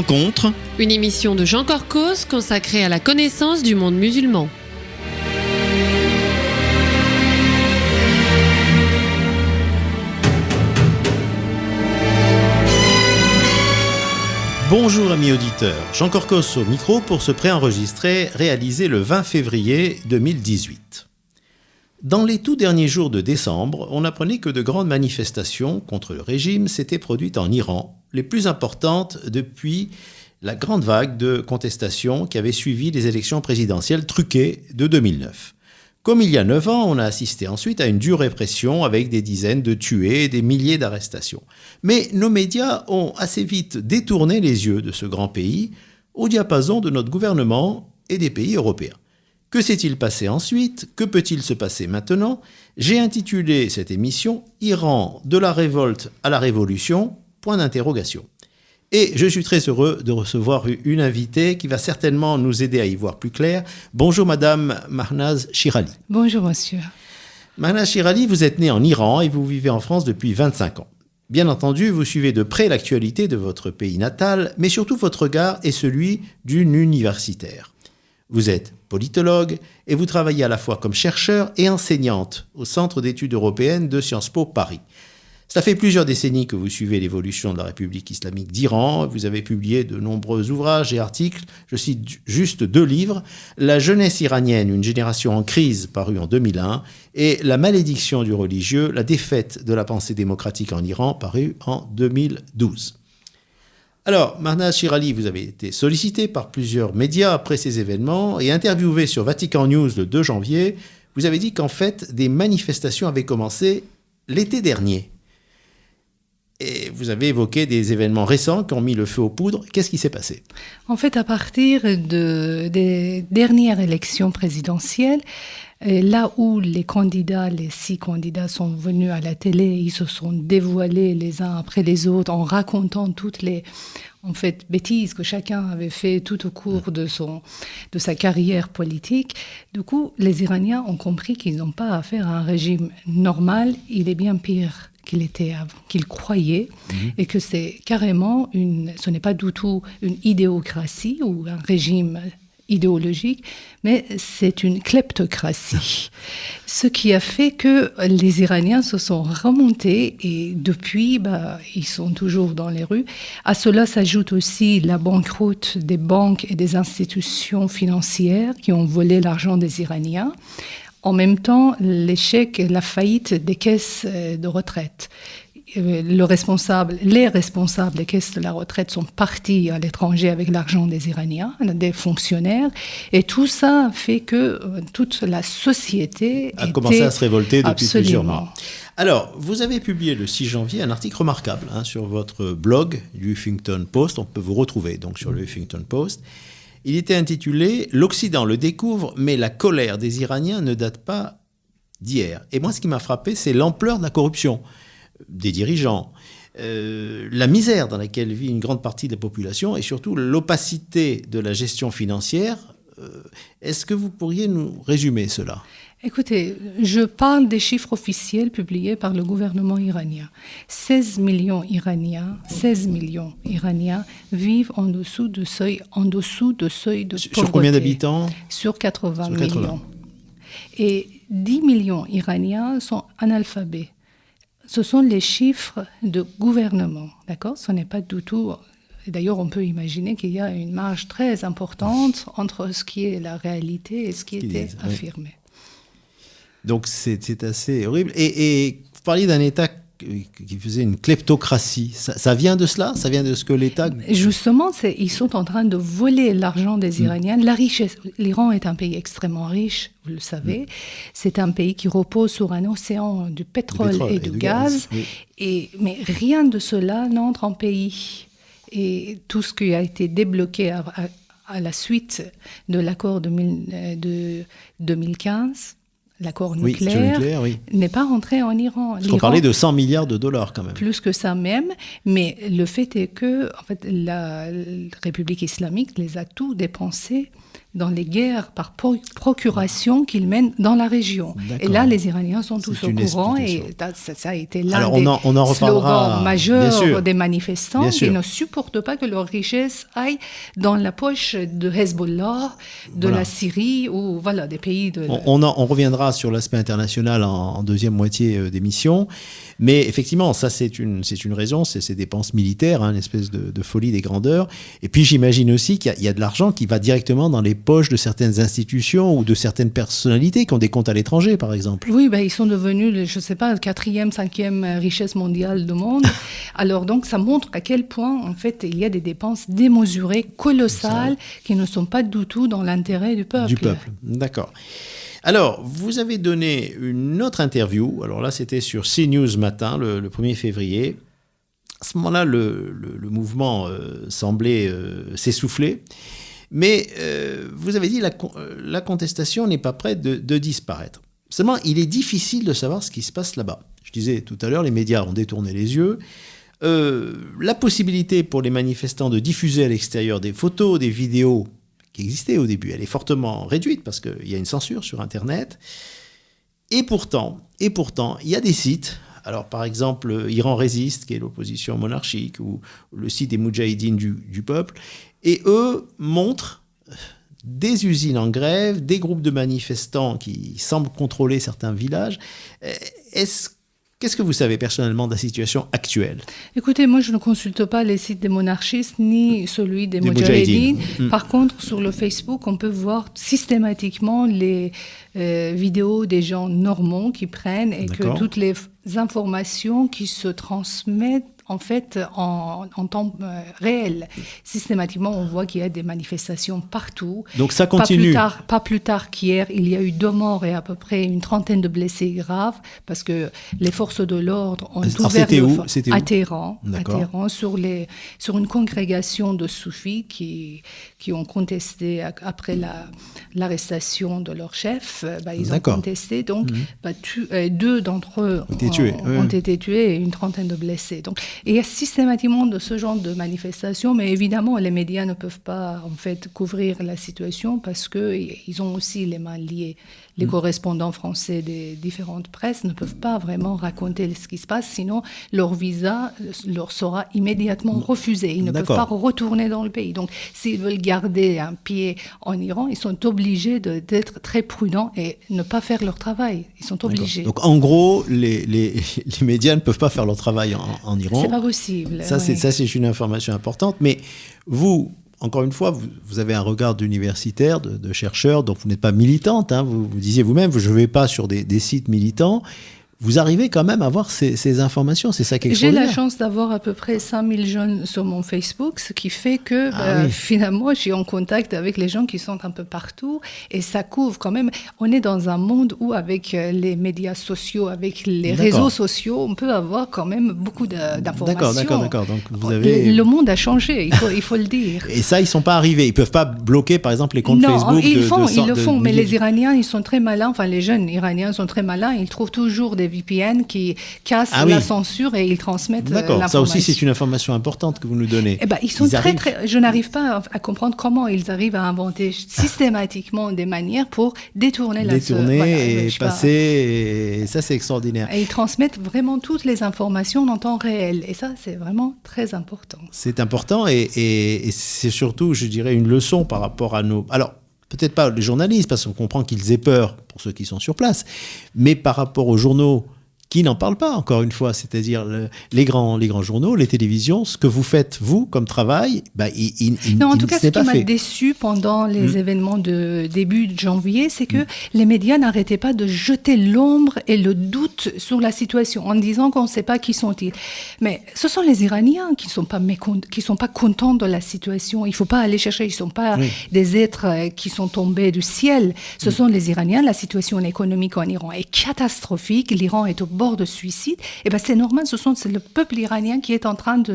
Rencontre, une émission de Jean Corcos consacrée à la connaissance du monde musulman. Bonjour amis auditeurs, Jean Corcos au micro pour ce préenregistré réalisé le 20 février 2018. Dans les tout derniers jours de décembre, on apprenait que de grandes manifestations contre le régime s'étaient produites en Iran, les plus importantes depuis la grande vague de contestation qui avait suivi les élections présidentielles truquées de 2009. Comme il y a 9 ans, on a assisté ensuite à une dure répression avec des dizaines de tués et des milliers d'arrestations. Mais nos médias ont assez vite détourné les yeux de ce grand pays au diapason de notre gouvernement et des pays européens. Que s'est-il passé ensuite? Que peut-il se passer maintenant? J'ai intitulé cette émission « Iran, de la révolte à la révolution ?» point d'interrogation. Et je suis très heureux de recevoir une invitée qui va certainement nous aider à y voir plus clair. Bonjour Madame Mahnaz Shirali. Bonjour Monsieur. Mahnaz Shirali, vous êtes née en Iran et vous vivez en France depuis 25 ans. Bien entendu, vous suivez de près l'actualité de votre pays natal, mais surtout votre regard est celui d'une universitaire. Vous êtes politologue et vous travaillez à la fois comme chercheur et enseignante au Centre d'études européennes de Sciences Po Paris. Cela fait plusieurs décennies que vous suivez l'évolution de la République islamique d'Iran. Vous avez publié de nombreux ouvrages et articles. Je cite juste 2 livres. La jeunesse iranienne, une génération en crise, paru en 2001, et La malédiction du religieux, la défaite de la pensée démocratique en Iran, paru en 2012. Alors, Mahnaz Shirali, vous avez été sollicité par plusieurs médias après ces événements et interviewé sur Vatican News le 2 janvier. Vous avez dit qu'en fait, des manifestations avaient commencé l'été dernier. Et vous avez évoqué des événements récents qui ont mis le feu aux poudres. Qu'est-ce qui s'est passé? En fait, à partir des dernières élections présidentielles, là où les 6 candidats sont venus à la télé, ils se sont dévoilés les uns après les autres en racontant toutes les bêtises que chacun avait fait tout au cours de sa carrière politique. Du coup, les Iraniens ont compris qu'ils n'ont pas affaire à un régime normal, il est bien pire qu'il était avant, qu'ils croyaient, et que c'est carrément ce n'est pas du tout une idéocratie ou un régime idéologique, mais c'est une kleptocratie. Ce qui a fait que les Iraniens se sont remontés et depuis, ils sont toujours dans les rues. À cela s'ajoute aussi la banqueroute des banques et des institutions financières qui ont volé l'argent des Iraniens. En même temps, l'échec et la faillite des caisses de retraite. Les responsables des caisses de la retraite sont partis à l'étranger avec l'argent des Iraniens, des fonctionnaires, et tout ça fait que toute la société a commencé à se révolter depuis absolument. Plusieurs mois. Alors, vous avez publié le 6 janvier un article remarquable sur votre blog, du Huffington Post. On peut vous retrouver donc sur le Huffington Post. Il était intitulé « L'Occident le découvre, mais la colère des Iraniens ne date pas d'hier ». Et moi, ce qui m'a frappé, c'est l'ampleur de la corruption des dirigeants, la misère dans laquelle vit une grande partie de la population et surtout l'opacité de la gestion financière. Est-ce que vous pourriez nous résumer cela ? Écoutez, je parle des chiffres officiels publiés par le gouvernement iranien. 16 millions Iraniens vivent en dessous de seuil de pauvreté. Sur combien d'habitants? Sur 80 millions. Et 10 millions Iraniens sont analphabètes. Ce sont les chiffres de gouvernement, d'accord? Ce n'est pas du tout... D'ailleurs, on peut imaginer qu'il y a une marge très importante entre ce qui est la réalité et ce qui était affirmé. Donc c'est assez horrible. Et vous parliez d'un État qui faisait une kleptocratie. Ça vient de cela? Ça vient de ce que l'État... Justement, ils sont en train de voler l'argent des Iraniens. La richesse. L'Iran est un pays extrêmement riche, vous le savez. C'est un pays qui repose sur un océan de pétrole et de gaz. Oui. Mais rien de cela n'entre en pays. Et tout ce qui a été débloqué à la suite de l'accord de 2015... L'accord nucléaire, n'est pas rentré en Iran. On parlait de 100 milliards de dollars quand même. Plus que ça même, mais le fait est que la République islamique les a tout dépensés dans les guerres par procuration qu'ils mènent dans la région. Et là, les Iraniens sont tous au courant et ça a été l'un des slogans majeurs des manifestants. Ils ne supportent pas que leur richesse aille dans la poche de Hezbollah, de la Syrie ou des pays de... On reviendra sur l'aspect international en deuxième moitié d'émission. Mais effectivement, ça c'est une raison, c'est ces dépenses militaires, une espèce de folie des grandeurs. Et puis j'imagine aussi qu'il y a de l'argent qui va directement dans les poches de certaines institutions ou de certaines personnalités qui ont des comptes à l'étranger, par exemple. Oui, ils sont devenus, je ne sais pas, 4e, 5e richesse mondiale du monde. Alors donc ça montre à quel point en fait il y a des dépenses démesurées, colossales, qui ne sont pas du tout dans l'intérêt du peuple. Du peuple, d'accord. Alors, vous avez donné une autre interview, alors là c'était sur CNews Matin, le 1er février. À ce moment-là, le mouvement semblait s'essouffler, mais vous avez dit la contestation n'est pas prête de disparaître. Seulement, il est difficile de savoir ce qui se passe là-bas. Je disais tout à l'heure, les médias ont détourné les yeux. La possibilité pour les manifestants de diffuser à l'extérieur des photos, des vidéos, qui existait au début, elle est fortement réduite parce qu'il y a une censure sur Internet. Et pourtant, il y a des sites, alors par exemple Iran Résiste, qui est l'opposition monarchique, ou le site des Moudjahidines du peuple, et eux montrent des usines en grève, des groupes de manifestants qui semblent contrôler certains villages. Qu'est-ce que vous savez personnellement de la situation actuelle ? Écoutez, moi je ne consulte pas les sites des monarchistes ni celui des Moudjahidines. Par contre, sur le Facebook, on peut voir systématiquement les vidéos des gens normaux qui prennent et que toutes les informations qui se transmettent en fait, en temps réel. Systématiquement, on voit qu'il y a des manifestations partout. Donc ça continue. Pas plus tard qu'hier, il y a eu 2 morts et à peu près une trentaine de blessés graves, parce que les forces de l'ordre ont ouvert le feu à Téhéran, sur une congrégation de soufis qui ont contesté après l'arrestation de leur chef. Ils ont contesté, donc 2 d'entre eux ont été tués et une trentaine de blessés. Donc, et il y a systématiquement de ce genre de manifestations, mais évidemment, les médias ne peuvent pas en fait couvrir la situation parce qu'ils ont aussi les mains liées. Les correspondants français des différentes presses ne peuvent pas vraiment raconter ce qui se passe, sinon leur visa leur sera immédiatement refusé. Ils ne peuvent pas retourner dans le pays. Donc, s'ils veulent garder un pied en Iran, ils sont obligés d'être très prudents et ne pas faire leur travail. Ils sont obligés. Donc, en gros, les médias ne peuvent pas faire leur travail en Iran. C'est pas possible. Ça, c'est une information importante. Mais vous... Encore une fois, vous avez un regard d'universitaire, de chercheur, donc vous n'êtes pas militante. Vous disiez vous-même, je ne vais pas sur des sites militants. Vous arrivez quand même à avoir ces informations, c'est ça qui est extraordinaire. J'ai la chance d'avoir à peu près 5000 jeunes sur mon Facebook, ce qui fait que finalement, je suis en contact avec les gens qui sont un peu partout et ça couvre quand même. On est dans un monde où avec les médias sociaux, avec les réseaux sociaux, on peut avoir quand même beaucoup d'informations. D'accord. Donc vous avez... Le monde a changé, il faut le dire. Et ça, ils ne sont pas arrivés. Ils ne peuvent pas bloquer, par exemple, les comptes Facebook. Ils le font, mais les Iraniens, ils sont très malins. Enfin, les jeunes Iraniens sont très malins. Ils trouvent toujours des VPN qui cassent la censure et ils transmettent l'information. Ça aussi, c'est une information importante que vous nous donnez. Ils sont je n'arrive pas à comprendre comment ils arrivent à inventer systématiquement des manières pour détourner et passer, et ça, c'est extraordinaire. Et ils transmettent vraiment toutes les informations en temps réel. Et ça, c'est vraiment très important. C'est important et c'est surtout, je dirais, une leçon par rapport à nos... Alors, peut-être pas les journalistes, parce qu'on comprend qu'ils aient peur pour ceux qui sont sur place, mais par rapport aux journaux qui n'en parlent pas, encore une fois, c'est-à-dire les grands journaux, les télévisions, ce que vous faites, vous, comme travail, en tout cas, ce qui m'a déçu pendant les événements de début de janvier, c'est que les médias n'arrêtaient pas de jeter l'ombre et le doute sur la situation, en disant qu'on ne sait pas qui sont-ils. Mais ce sont les Iraniens qui sont pas contents de la situation. Il ne faut pas aller chercher, ils ne sont pas des êtres qui sont tombés du ciel. Ce sont les Iraniens. La situation économique en Iran est catastrophique. L'Iran est au bord de suicide, c'est normal, c'est le peuple iranien qui est en train de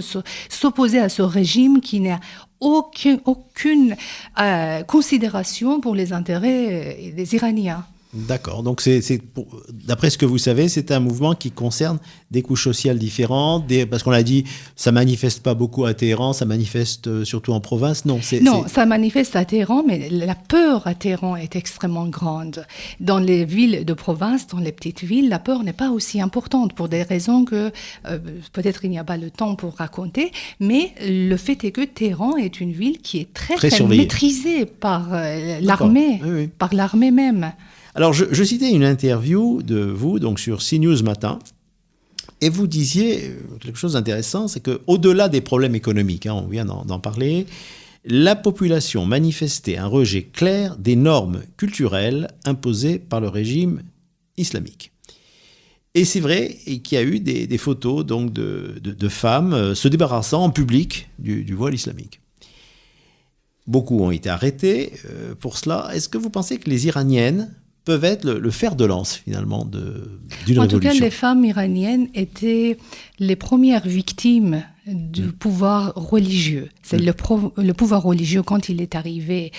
s'opposer à ce régime qui n'a aucune considération pour les intérêts des Iraniens. D'accord. Donc, d'après ce que vous savez, c'est un mouvement qui concerne des couches sociales différentes, parce qu'on l'a dit, ça manifeste pas beaucoup à Téhéran, ça manifeste surtout en province. Non, ça manifeste à Téhéran, mais la peur à Téhéran est extrêmement grande. Dans les villes de province, dans les petites villes, la peur n'est pas aussi importante pour des raisons que peut-être il n'y a pas le temps pour raconter, mais le fait est que Téhéran est une ville qui est très maîtrisée par l'armée, oui. par l'armée même. Alors, je citais une interview de vous, donc sur CNews Matin, et vous disiez quelque chose d'intéressant, c'est qu'au-delà des problèmes économiques, on vient d'en parler, la population manifestait un rejet clair des normes culturelles imposées par le régime islamique. Et c'est vrai qu'il y a eu des photos donc, de femmes se débarrassant en public du voile islamique. Beaucoup ont été arrêtés pour cela. Est-ce que vous pensez que les Iraniennes peuvent être le fer de lance, finalement, d'une révolution? En tout cas, les femmes iraniennes étaient les premières victimes du pouvoir religieux. C'est le pouvoir religieux, quand il est arrivé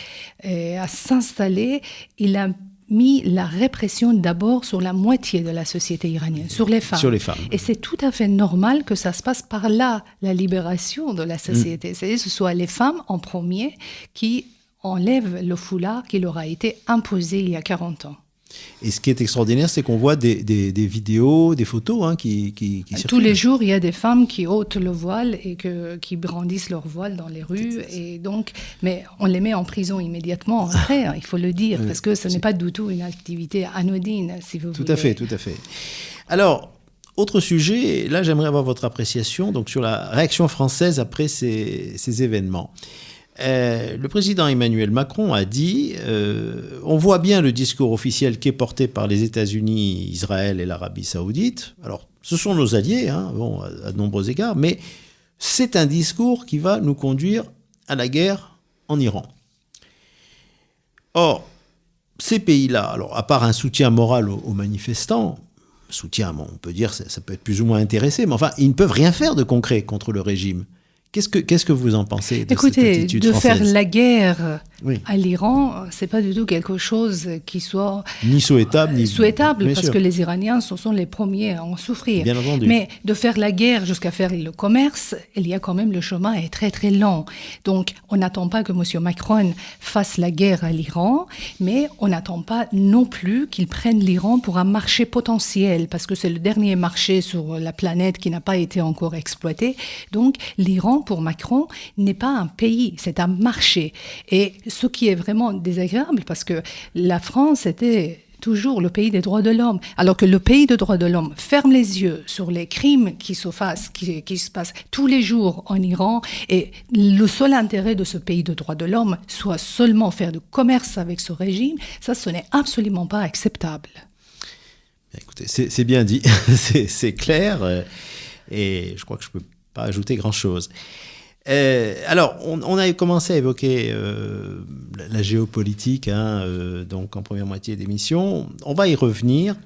à s'installer, il a mis la répression d'abord sur la moitié de la société iranienne, sur les femmes. Sur les femmes. Et c'est tout à fait normal que ça se passe par là, la libération de la société. C'est-à-dire que ce soit les femmes en premier qui enlèvent le foulard qui leur a été imposé il y a 40 ans. Et ce qui est extraordinaire, c'est qu'on voit des vidéos, des photos qui circulent. Tous les jours, il y a des femmes qui ôtent le voile et qui brandissent leur voile dans les rues. Et donc, mais on les met en prison immédiatement après, il faut le dire, parce que ce n'est pas du tout une activité anodine, si vous voulez. Tout à fait. Alors, autre sujet, là j'aimerais avoir votre appréciation donc, sur la réaction française après ces événements. Le président Emmanuel Macron a dit on voit bien le discours officiel qui est porté par les États-Unis, Israël et l'Arabie Saoudite. Alors, ce sont nos alliés, à de nombreux égards, mais c'est un discours qui va nous conduire à la guerre en Iran. Or, ces pays-là, alors à part un soutien moral aux manifestants, soutien, on peut dire, ça peut être plus ou moins intéressé, mais enfin, ils ne peuvent rien faire de concret contre le régime. Qu'est-ce que vous en pensez de cette attitude française ? Faire la guerre à l'Iran, c'est pas du tout quelque chose qui soit ni souhaitable, parce que les Iraniens sont les premiers à en souffrir. Bien entendu. Mais de faire la guerre jusqu'à faire le commerce, il y a quand même, le chemin est très très long. Donc on n'attend pas que M. Macron fasse la guerre à l'Iran, mais on n'attend pas non plus qu'il prenne l'Iran pour un marché potentiel, parce que c'est le dernier marché sur la planète qui n'a pas été encore exploité. Donc l'Iran, pour Macron, n'est pas un pays, c'est un marché. Et ce qui est vraiment désagréable, parce que la France était toujours le pays des droits de l'homme, alors que le pays des droits de l'homme ferme les yeux sur les crimes qui se passent tous les jours en Iran, et le seul intérêt de ce pays de droits de l'homme soit seulement faire du commerce avec ce régime, ça, ce n'est absolument pas acceptable. Écoutez, c'est bien dit, c'est clair, et je crois que je ne peux pas ajouter grand-chose. Alors, on a commencé à évoquer la géopolitique donc en première moitié d'émission. On va y revenir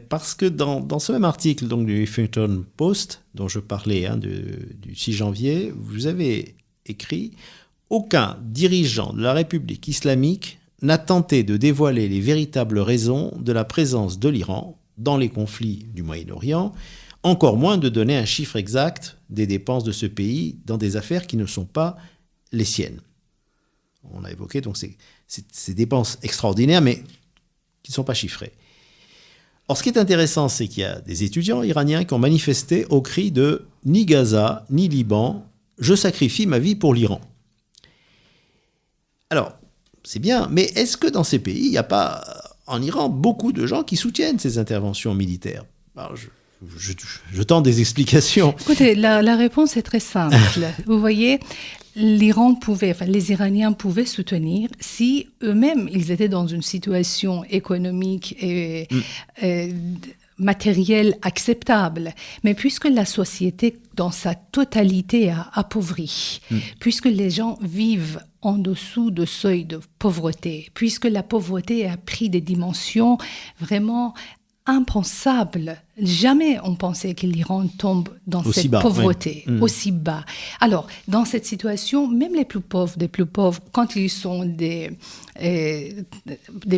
parce que dans ce même article donc, du Huffington Post, dont je parlais du 6 janvier, vous avez écrit « Aucun dirigeant de la République islamique n'a tenté de dévoiler les véritables raisons de la présence de l'Iran dans les conflits du Moyen-Orient, encore moins de donner un chiffre exact des dépenses de ce pays dans des affaires qui ne sont pas les siennes. » On a évoqué donc ces dépenses extraordinaires, mais qui ne sont pas chiffrées. Or, ce qui est intéressant, c'est qu'il y a des étudiants iraniens qui ont manifesté au cri de « Ni Gaza, ni Liban, je sacrifie ma vie pour l'Iran ». Alors, c'est bien, mais est-ce que dans ces pays, il n'y a pas, en Iran, beaucoup de gens qui soutiennent ces interventions militaires ? Alors, je tente des explications. Écoutez, la réponse est très simple. Vous voyez, les Iraniens pouvaient soutenir si eux-mêmes, ils étaient dans une situation économique et matérielle acceptable. Mais puisque la société, dans sa totalité, a appauvri, puisque les gens vivent en dessous de seuil de pauvreté, puisque la pauvreté a pris des dimensions vraiment impensable Jamais on pensait que l'Iran tombe dans aussi cette bas, pauvreté, oui. aussi bas. Alors, dans cette situation, même les plus pauvres des plus pauvres, quand ils sont des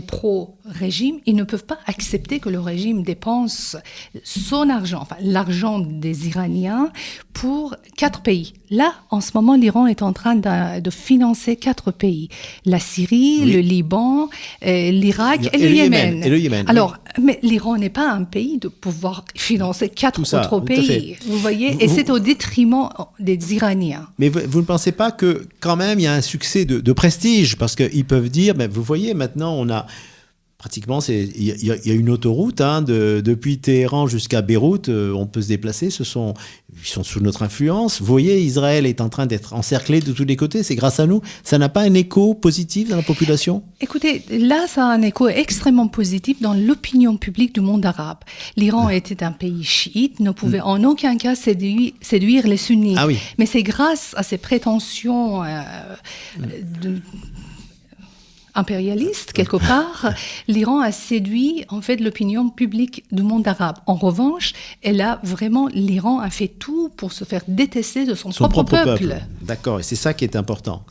pro-régime, ils ne peuvent pas accepter que le régime dépense son argent, enfin l'argent des Iraniens, pour 4 pays. Là, en ce moment, l'Iran est en train de financer 4 pays. La Syrie, oui. le Liban, l'Irak et le Yémen. Et le Yémen. Alors, mais l'Iran n'est pas un pays de pouvoir financer 4 autres pays. Vous voyez, et c'est au détriment des Iraniens. Mais vous ne pensez pas que quand même il y a un succès de prestige, parce qu'ils peuvent dire, ben, vous voyez, maintenant on a pratiquement, il y a une autoroute depuis Téhéran jusqu'à Beyrouth, on peut se déplacer, ils sont sous notre influence. Vous voyez, Israël est en train d'être encerclé de tous les côtés, c'est grâce à nous. Ça n'a pas un écho positif dans la population ? Écoutez, là, ça a un écho extrêmement positif dans l'opinion publique du monde arabe. L'Iran était un pays chiite, ne pouvait en aucun cas séduire les sunnites. Ah oui. Mais c'est grâce à ces prétentions impérialiste, quelque part, l'Iran a séduit en fait l'opinion publique du monde arabe. En revanche, l'Iran a fait tout pour se faire détester de son propre peuple. D'accord, et c'est ça qui est important.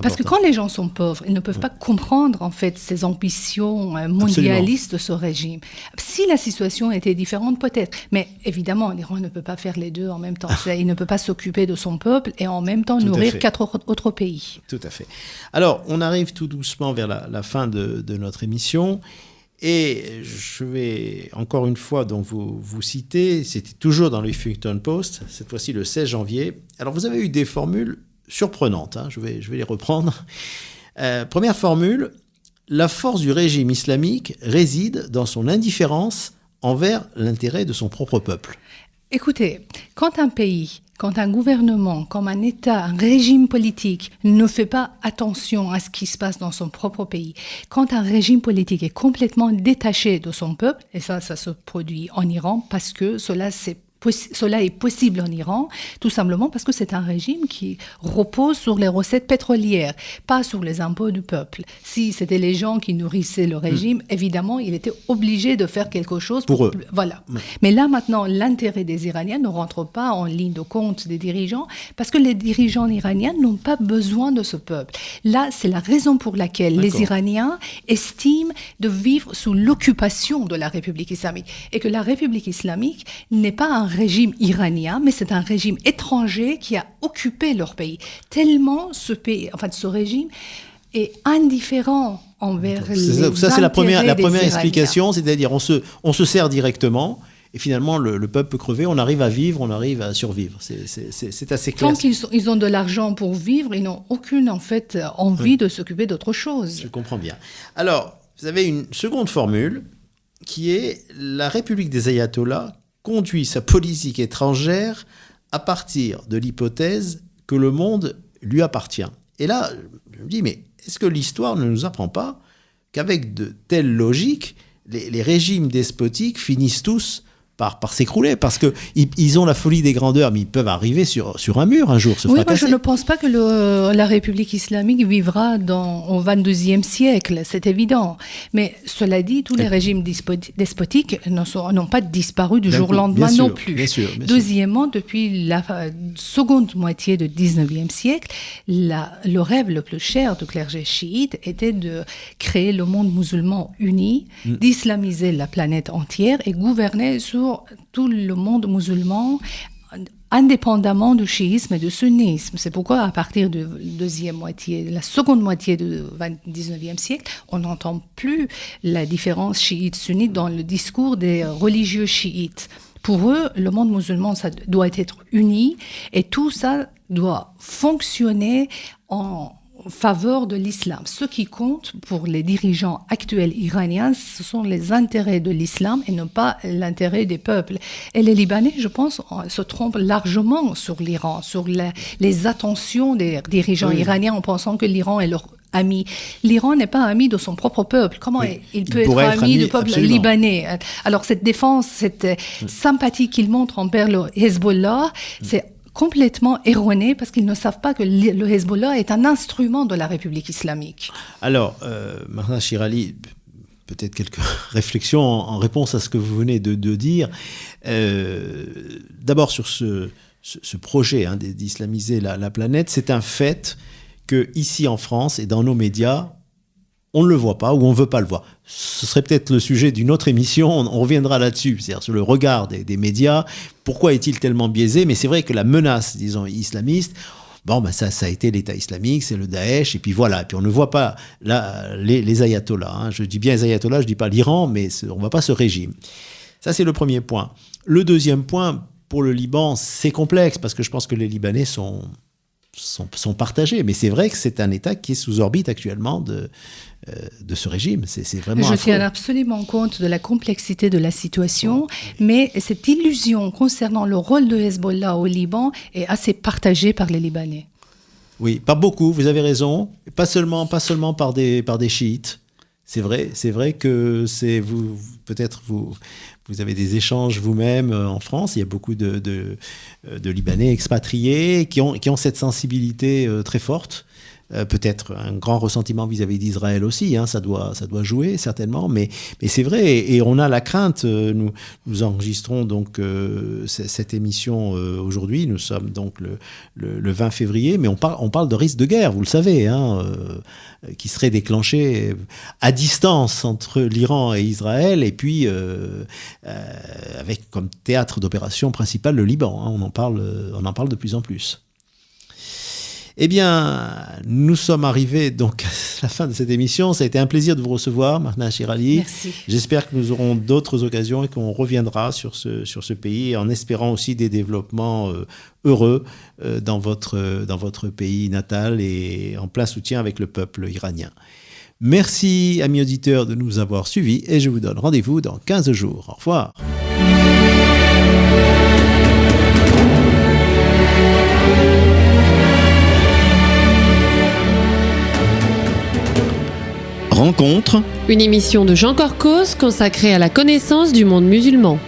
Parce que quand les gens sont pauvres, ils ne peuvent pas comprendre en fait ces ambitions mondialistes de ce régime. Si la situation était différente, peut-être. Mais évidemment, l'Iran ne peut pas faire les deux en même temps. Il ne peut pas s'occuper de son peuple et en même temps nourrir 4 autres pays. Tout à fait. Alors, on arrive tout doucement vers la fin de notre émission. Et je vais encore une fois donc vous citer, c'était toujours dans le Huffington Post, cette fois-ci le 16 janvier. Alors vous avez eu des formules surprenantes, je vais les reprendre. Première formule, la force du régime islamique réside dans son indifférence envers l'intérêt de son propre peuple. Écoutez, quand un gouvernement, comme un État, un régime politique ne fait pas attention à ce qui se passe dans son propre pays, quand un régime politique est complètement détaché de son peuple, et ça se produit en Iran parce que cela est possible en Iran, tout simplement parce que c'est un régime qui repose sur les recettes pétrolières, pas sur les impôts du peuple. Si c'était les gens qui nourrissaient le régime, évidemment, il était obligé de faire quelque chose pour eux. Voilà. Mais là, maintenant, l'intérêt des Iraniens ne rentre pas en ligne de compte des dirigeants parce que les dirigeants iraniens n'ont pas besoin de ce peuple. Là, c'est la raison pour laquelle les Iraniens estiment de vivre sous l'occupation de la République islamique et que la République islamique n'est pas un régime iranien, mais c'est un régime étranger qui a occupé leur pays. Tellement ce régime est indifférent envers les intérêts Ça, c'est la première explication, c'est-à-dire on se sert directement et finalement le peuple peut crever, on arrive à vivre, on arrive à survivre. C'est assez clair. Tant qu'ils ont de l'argent pour vivre, ils n'ont aucune envie de s'occuper d'autre chose. Je comprends bien. Alors, vous avez une seconde formule qui est la République des ayatollahs conduit sa politique étrangère à partir de l'hypothèse que le monde lui appartient. Et là, je me dis, mais est-ce que l'histoire ne nous apprend pas qu'avec de telles logiques, les régimes despotiques finissent tous par s'écrouler, parce qu'ils ont la folie des grandeurs, mais ils peuvent arriver sur un mur un jour, se fracasser. Moi je ne pense pas que la République islamique vivra au XXIe siècle, c'est évident. Mais cela dit, tous les régimes despotiques n'ont pas disparu du jour au lendemain non plus. Bien sûr. Deuxièmement, depuis la seconde moitié du XIXe siècle, le rêve le plus cher du clergé chiite était de créer le monde musulman uni, d'islamiser la planète entière et gouverner sur tout le monde musulman, indépendamment du chiisme et du sunnisme. C'est pourquoi, à partir de la seconde moitié du XIXe siècle, on n'entend plus la différence chiite-sunnite dans le discours des religieux chiites. Pour eux, le monde musulman, ça doit être uni et tout ça doit fonctionner en faveur de l'islam. Ce qui compte pour les dirigeants actuels iraniens, ce sont les intérêts de l'islam et non pas l'intérêt des peuples. Et les Libanais, je pense, se trompent largement sur l'Iran, sur les attentions des dirigeants iraniens en pensant que l'Iran est leur ami. L'Iran n'est pas ami de son propre peuple. Comment il peut être ami du peuple libanais? Alors cette défense, cette sympathie qu'il montre envers le Hezbollah, c'est complètement erroné parce qu'ils ne savent pas que le Hezbollah est un instrument de la République islamique. Alors, Marna Shirali, peut-être quelques réflexions en réponse à ce que vous venez de dire. D'abord sur ce projet d'islamiser la planète, c'est un fait que ici en France et dans nos médias, on ne le voit pas ou on ne veut pas le voir. Ce serait peut-être le sujet d'une autre émission, on reviendra là-dessus, c'est-à-dire sur le regard des médias. Pourquoi est-il tellement biaisé? Mais c'est vrai que la menace, disons, islamiste, ça a été l'État islamique, c'est le Daesh, et puis voilà. Et puis on ne voit pas là les ayatollahs. Je dis bien les ayatollahs, je ne dis pas l'Iran, mais on ne voit pas ce régime. Ça, c'est le premier point. Le deuxième point, pour le Liban, c'est complexe, parce que je pense que les Libanais sont partagés. Mais c'est vrai que c'est un État qui est sous orbite actuellement de ce régime. C'est vraiment Je tiens absolument compte de la complexité de la situation, mais cette illusion concernant le rôle de Hezbollah au Liban est assez partagée par les Libanais. Oui, pas beaucoup, vous avez raison. Pas seulement par des chiites. C'est vrai que peut-être vous avez des échanges vous-même en France. Il y a beaucoup de Libanais expatriés qui ont cette sensibilité très forte. Peut-être un grand ressentiment vis-à-vis d'Israël aussi, ça doit jouer certainement, mais c'est vrai, et on a la crainte, nous enregistrons donc cette émission aujourd'hui, nous sommes donc le 20 février, mais on parle de risque de guerre, vous le savez, qui serait déclenché à distance entre l'Iran et Israël, et puis avec comme théâtre d'opération principal le Liban, on en parle de plus en plus. Eh bien, nous sommes arrivés donc à la fin de cette émission. Ça a été un plaisir de vous recevoir, Mahna Chirali. Merci. J'espère que nous aurons d'autres occasions et qu'on reviendra sur ce pays, en espérant aussi des développements heureux dans votre pays natal et en plein soutien avec le peuple iranien. Merci, amis auditeurs, de nous avoir suivis et je vous donne rendez-vous dans 15 jours. Au revoir. Rencontre. Une émission de Jean Corcos consacrée à la connaissance du monde musulman.